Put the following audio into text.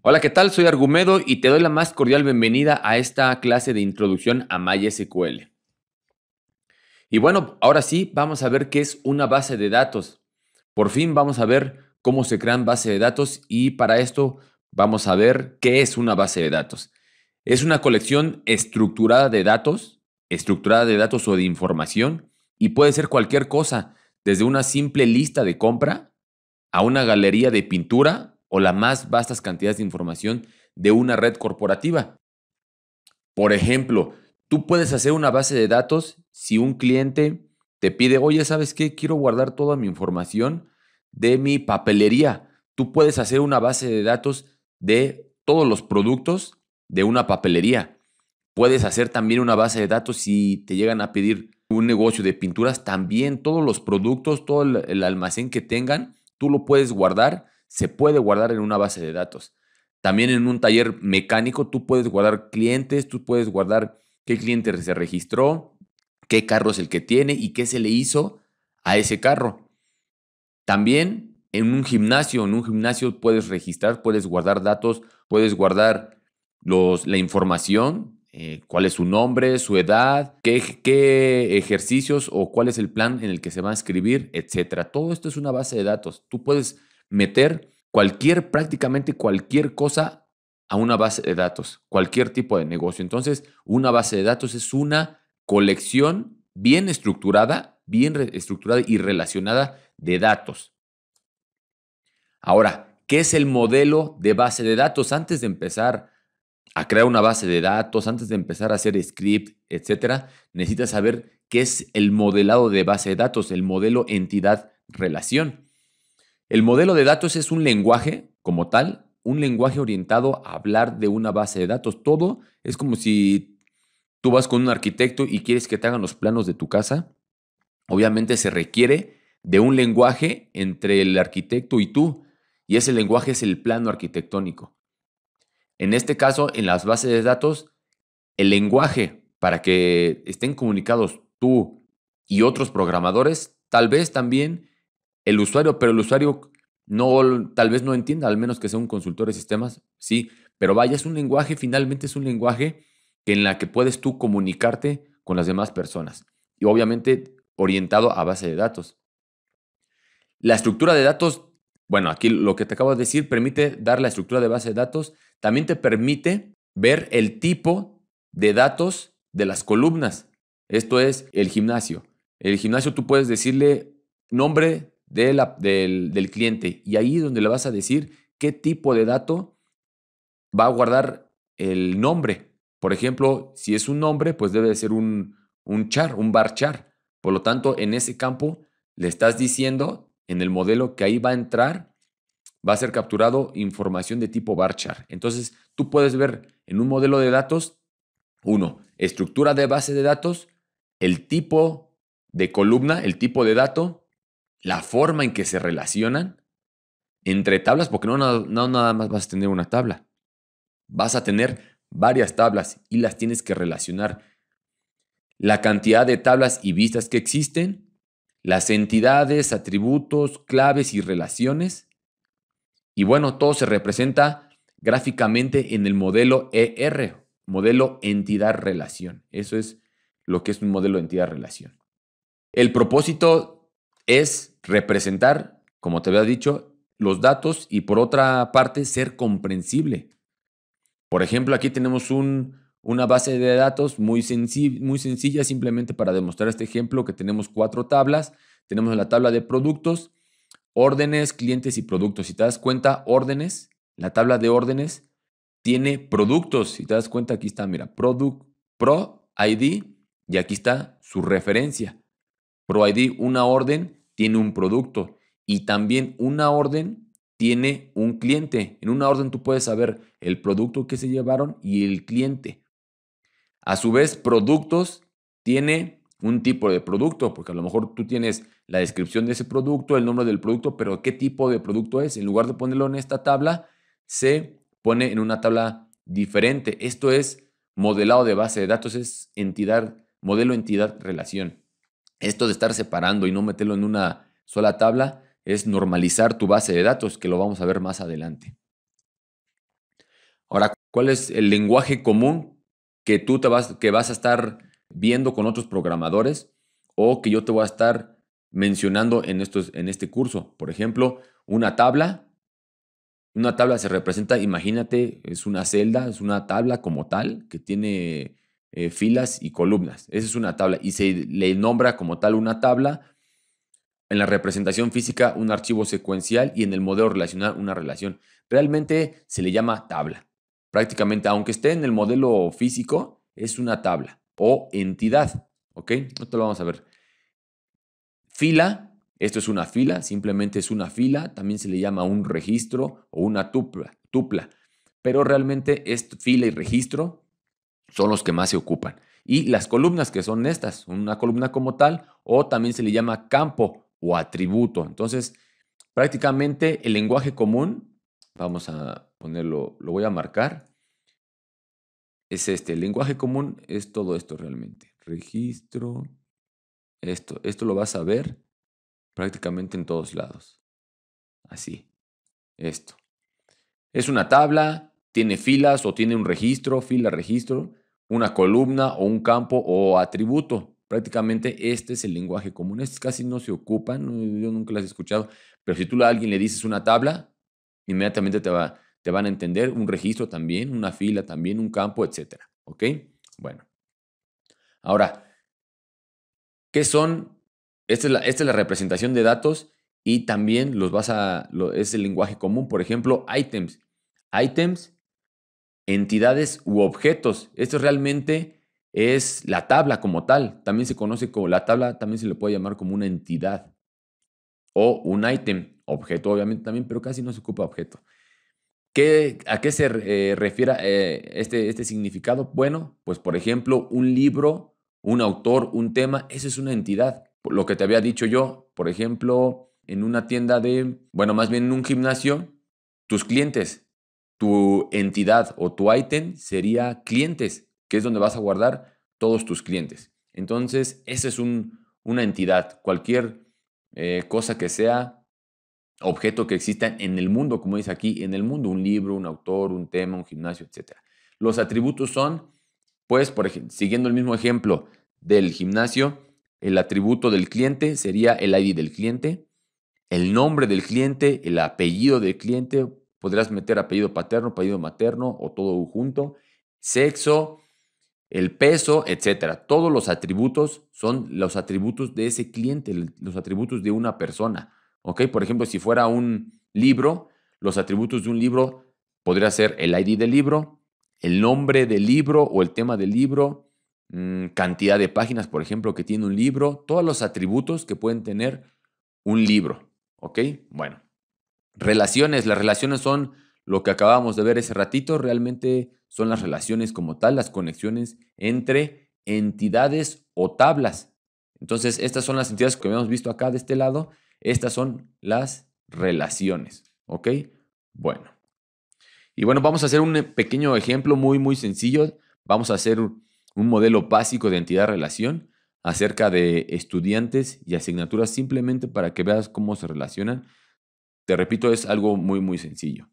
Hola, ¿qué tal? Soy Argumedo y te doy la más cordial bienvenida a esta clase de introducción a MySQL. Y bueno, ahora sí, vamos a ver qué es una base de datos. Por fin vamos a ver cómo se crean bases de datos y para esto vamos a ver qué es una base de datos. Es una colección estructurada de datos o de información y puede ser cualquier cosa, desde una simple lista de compra a una galería de pintura o las más vastas cantidades de información de una red corporativa. Por ejemplo, tú puedes hacer una base de datos si un cliente te pide, oye, ¿sabes qué? Quiero guardar toda mi información de mi papelería. Tú puedes hacer una base de datos de todos los productos de una papelería. Puedes hacer también una base de datos si te llegan a pedir un negocio de pinturas, también todos los productos, todo el almacén que tengan, tú lo puedes guardar, se puede guardar en una base de datos. También en un taller mecánico tú puedes guardar clientes, tú puedes guardar qué cliente se registró, qué carro es el que tiene y qué se le hizo a ese carro. También en un gimnasio puedes registrar, puedes guardar datos, puedes guardar la información, cuál es su nombre, su edad, qué ejercicios o cuál es el plan en el que se va a inscribir, etcétera. Todo esto es una base de datos. Tú puedes meter prácticamente cualquier cosa a una base de datos, cualquier tipo de negocio. Entonces, una base de datos es una colección bien estructurada y relacionada de datos. Ahora, ¿qué es el modelo de base de datos? Antes de empezar a crear una base de datos, antes de empezar a hacer script, etcétera, necesitas saber qué es el modelado de base de datos, el modelo entidad-relación. El modelo de datos es un lenguaje como tal, un lenguaje orientado a hablar de una base de datos. Todo es como si tú vas con un arquitecto y quieres que te hagan los planos de tu casa. Obviamente se requiere de un lenguaje entre el arquitecto y tú, y ese lenguaje es el plano arquitectónico. En este caso, en las bases de datos, el lenguaje para que estén comunicados tú y otros programadores, tal vez también el usuario, pero el usuario tal vez no entienda, al menos que sea un consultor de sistemas, sí, pero vaya, es un lenguaje, finalmente es un lenguaje en la que puedes tú comunicarte con las demás personas y obviamente orientado a base de datos. La estructura de datos, bueno, aquí lo que te acabo de decir permite dar la estructura de base de datos, también te permite ver el tipo de datos de las columnas. Esto es el gimnasio. El gimnasio tú puedes decirle nombre del cliente y ahí es donde le vas a decir qué tipo de dato va a guardar el nombre. Por ejemplo, si es un nombre, pues debe de ser un bar char. Por lo tanto, en ese campo le estás diciendo en el modelo que ahí va a entrar, va a ser capturado información de tipo bar char. Entonces, tú puedes ver en un modelo de datos, estructura de base de datos, el tipo de columna, el tipo de dato, la forma en que se relacionan entre tablas, porque no nada más vas a tener una tabla. Vas a tener varias tablas y las tienes que relacionar. La cantidad de tablas y vistas que existen, las entidades, atributos, claves y relaciones. Y bueno, todo se representa gráficamente en el modelo ER, modelo entidad-relación. Eso es lo que es un modelo entidad-relación. El propósito es representar, como te había dicho, los datos y por otra parte ser comprensible. Por ejemplo, aquí tenemos una base de datos muy sencilla, simplemente para demostrar este ejemplo que tenemos 4 tablas. Tenemos la tabla de productos, órdenes, clientes y productos. Si te das cuenta, órdenes, la tabla de órdenes tiene productos. Si te das cuenta, aquí está, mira, Pro ID y aquí está su referencia. Pro ID, una orden tiene un producto y también una orden tiene un cliente. En una orden tú puedes saber el producto que se llevaron y el cliente. A su vez, productos tiene un tipo de producto, porque a lo mejor tú tienes la descripción de ese producto, el nombre del producto, pero ¿qué tipo de producto es? En lugar de ponerlo en esta tabla, se pone en una tabla diferente. Esto es modelado de base de datos, es modelo entidad relación. Esto de estar separando y no meterlo en una sola tabla es normalizar tu base de datos, que lo vamos a ver más adelante. Ahora, ¿cuál es el lenguaje común que que vas a estar viendo con otros programadores o que yo te voy a estar mencionando en este curso? Por ejemplo, una tabla. Una tabla se representa, imagínate, es una celda, es una tabla como tal que tiene filas y columnas. Esa es una tabla y se le nombra como tal una tabla en la representación física un archivo secuencial y en el modelo relacional una relación. Realmente se le llama tabla. Prácticamente, aunque esté en el modelo físico, es una tabla o entidad. ¿Ok? Esto lo vamos a ver. Fila, esto es una fila, simplemente es una fila. También se le llama un registro o una tupla. Pero realmente fila y registro son los que más se ocupan. Y las columnas, que son estas, una columna como tal, o también se le llama campo o atributo. Entonces, prácticamente el lenguaje común, vamos a ponerlo, lo voy a marcar, es este. El lenguaje común es todo esto realmente. Registro, esto lo vas a ver prácticamente en todos lados. Así, esto. Es una tabla, tiene filas o tiene un registro, fila, registro, una columna o un campo o atributo. Prácticamente este es el lenguaje común. Estos casi no se ocupan, yo nunca las he escuchado, pero si tú a alguien le dices una tabla, inmediatamente te van a entender un registro también, una fila también, un campo, etcétera. ¿Ok? Bueno, ahora, ¿qué son? Esta es la representación de datos y también es el lenguaje común. Por ejemplo, items. Items, entidades u objetos. Esto realmente es la tabla como tal. También se conoce como la tabla, también se le puede llamar como una entidad o un item. Objeto, obviamente también, pero casi no se ocupa objeto. ¿A qué se refiere este significado? Bueno, pues por ejemplo, un libro, un autor, un tema, eso es una entidad. Por lo que te había dicho yo, por ejemplo, en una tienda bueno, más bien en un gimnasio, tus clientes, tu entidad o tu ítem sería clientes, que es donde vas a guardar todos tus clientes. Entonces, esa es una entidad. Cualquier cosa que sea objeto que exista en el mundo, como dice aquí, en el mundo, un libro, un autor, un tema, un gimnasio, etcétera. Los atributos son, pues, por ejemplo, siguiendo el mismo ejemplo del gimnasio, el atributo del cliente sería el ID del cliente, el nombre del cliente, el apellido del cliente, podrás meter apellido paterno, apellido materno o todo junto, sexo, el peso, etcétera. Todos los atributos son los atributos de ese cliente, los atributos de una persona. ¿Ok? Por ejemplo, si fuera un libro, los atributos de un libro podría ser el ID del libro, el nombre del libro o el tema del libro, cantidad de páginas, por ejemplo, que tiene un libro, todos los atributos que pueden tener un libro. ¿Ok? Bueno, relaciones. Las relaciones son lo que acabamos de ver ese ratito. Realmente son las relaciones como tal, las conexiones entre entidades o tablas. Entonces, estas son las entidades que habíamos visto acá de este lado. Estas son las relaciones. ¿Ok? Bueno. Y bueno, vamos a hacer un pequeño ejemplo muy sencillo. Vamos a hacer un modelo básico de entidad-relación acerca de estudiantes y asignaturas simplemente para que veas cómo se relacionan. Te repito, es algo muy sencillo.